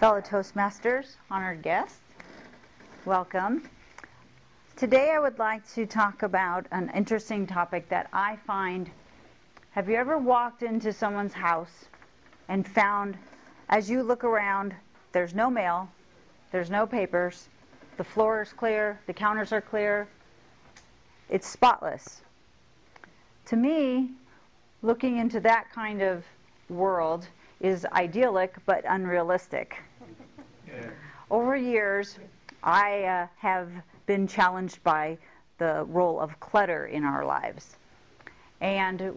fellow Toastmasters, honored guests, welcome. Today I would like to talk about an interesting topic that I find. Have you ever walked into someone's house and found, as you look around, there's no mail, there's no papers, the floor is clear, the counters are clear, it's spotless. To me, looking into that kind of world is idyllic but unrealistic. Over years, I have been challenged by the role of clutter in our lives. And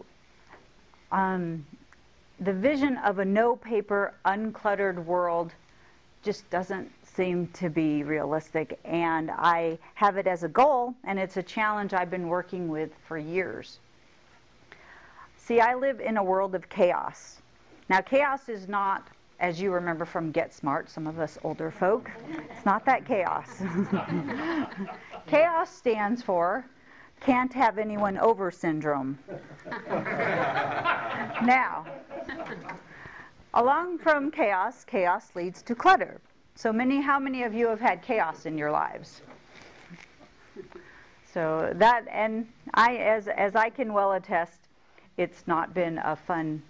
the vision of a no-paper, uncluttered world just doesn't seem to be realistic. And I have it as a goal, and it's a challenge I've been working with for years. See, I live in a world of chaos. Now, chaos is not, as you remember from Get Smart, some of us older folk, it's not that chaos. Chaos stands for can't have anyone over syndrome. Now, along from chaos, chaos leads to clutter. So how many of you have had chaos in your lives? So that, and as I can well attest, it's not been a fun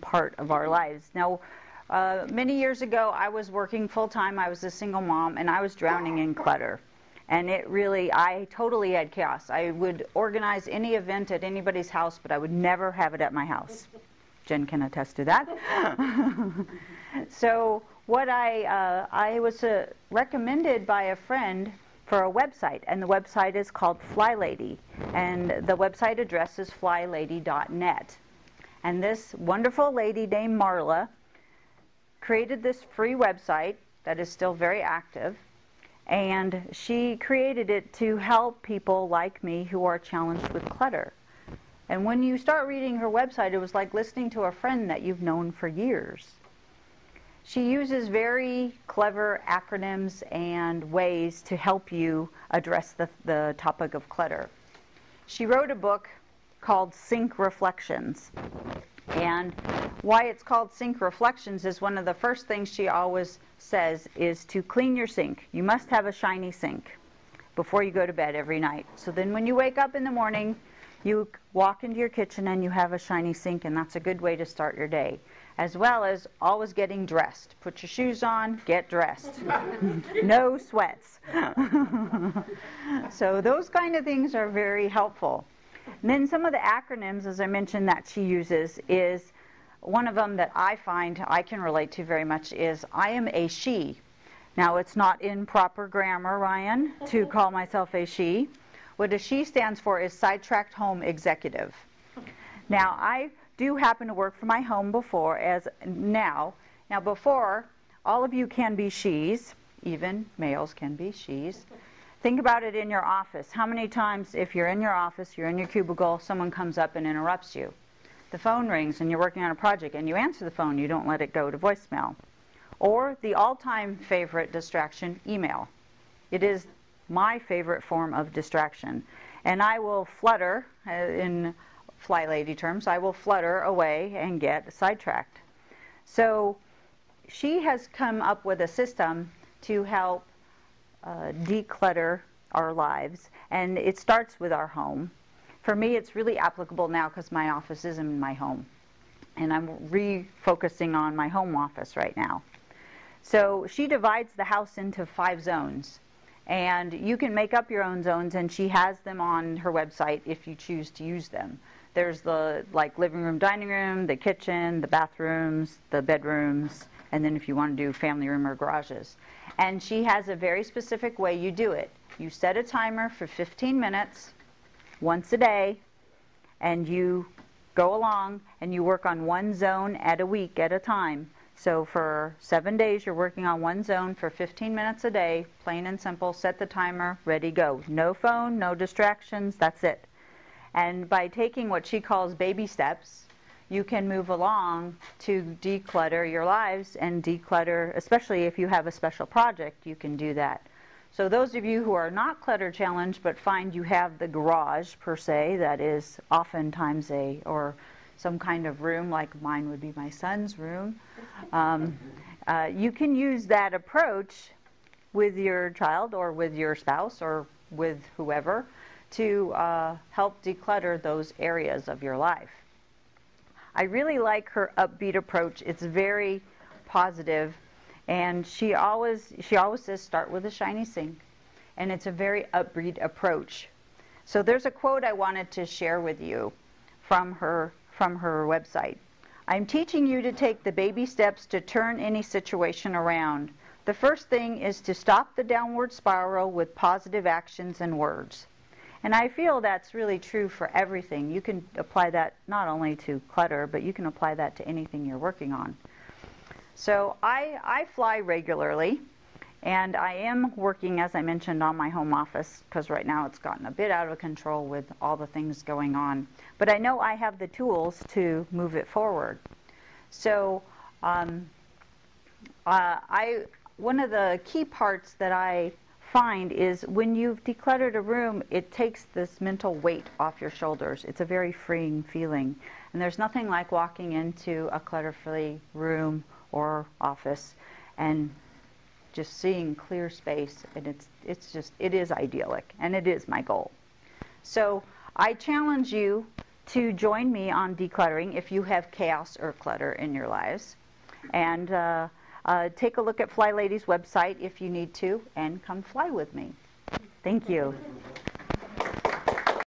part of our lives. Now, many years ago, I was working full-time. I was a single mom, and I was drowning in clutter. And I totally had chaos. I would organize any event at anybody's house, but I would never have it at my house. Jen can attest to that. So what I was recommended by a friend for a website, and the website is called FlyLady, and the website address is flylady.net. And this wonderful lady named Marla created this free website that is still very active, and she created it to help people like me who are challenged with clutter. And when you start reading her website, it was like listening to a friend that you've known for years. She uses very clever acronyms and ways to help you address the topic of clutter. She wrote a book called Sink Reflections. And why it's called Sink Reflections is one of the first things she always says is to clean your sink. You must have a shiny sink before you go to bed every night. So then when you wake up in the morning, you walk into your kitchen and you have a shiny sink, and that's a good way to start your day. As well as always getting dressed. Put your shoes on, get dressed. No sweats. So those kind of things are very helpful. And then some of the acronyms, as I mentioned, that she uses is, one of them that I find I can relate to very much is, I am a she. Now, it's not in proper grammar, Ryan, to call myself a she. What a she stands for is Sidetracked Home Executive. Now, I do happen to work for my home now. Now, before, all of you can be she's, even males can be she's. Think about it in your office. How many times, if you're in your office, you're in your cubicle, someone comes up and interrupts you? The phone rings and you're working on a project and you answer the phone, you don't let it go to voicemail. Or the all-time favorite distraction, email. It is my favorite form of distraction. And I will flutter, in FlyLady terms, I will flutter away and get sidetracked. So she has come up with a system to help declutter our lives, and it starts with our home. For me, it's really applicable now because my office is in my home, and I'm refocusing on my home office right now. So she divides the house into 5 zones, and you can make up your own zones, and she has them on her website if you choose to use them. There's the living room, dining room, the kitchen, the bathrooms, the bedrooms, and then if you want to do family room or garages. And she has a very specific way you do it. You set a timer for 15 minutes once a day, and you go along and you work on one zone at a week at a time. So for 7 days you're working on one zone for 15 minutes a day, plain and simple. Set the timer, ready, go. No phone, no distractions, that's it. And by taking what she calls baby steps, you can move along to declutter your lives and declutter, especially if you have a special project, you can do that. So those of you who are not clutter challenged but find you have the garage per se, that is oftentimes or some kind of room, like mine would be my son's room, You can use that approach with your child or with your spouse or with whoever to help declutter those areas of your life. I really like her upbeat approach. It's very positive, and she always says start with a shiny sink, and it's a very upbeat approach. So there's a quote I wanted to share with you from her website. I'm teaching you to take the baby steps to turn any situation around. The first thing is to stop the downward spiral with positive actions and words. And I feel that's really true for everything. You can apply that not only to clutter, but you can apply that to anything you're working on. So I fly regularly, and I am working, as I mentioned, on my home office, because right now it's gotten a bit out of control with all the things going on. But I know I have the tools to move it forward. So one of the key parts that I find is when you've decluttered a room, it takes this mental weight off your shoulders. It's a very freeing feeling. And there's nothing like walking into a clutter-free room or office and just seeing clear space, and it is idyllic, and it is my goal. So I challenge you to join me on decluttering if you have chaos or clutter in your lives, and take a look at Fly Lady's website if you need to, and come fly with me. Thank you.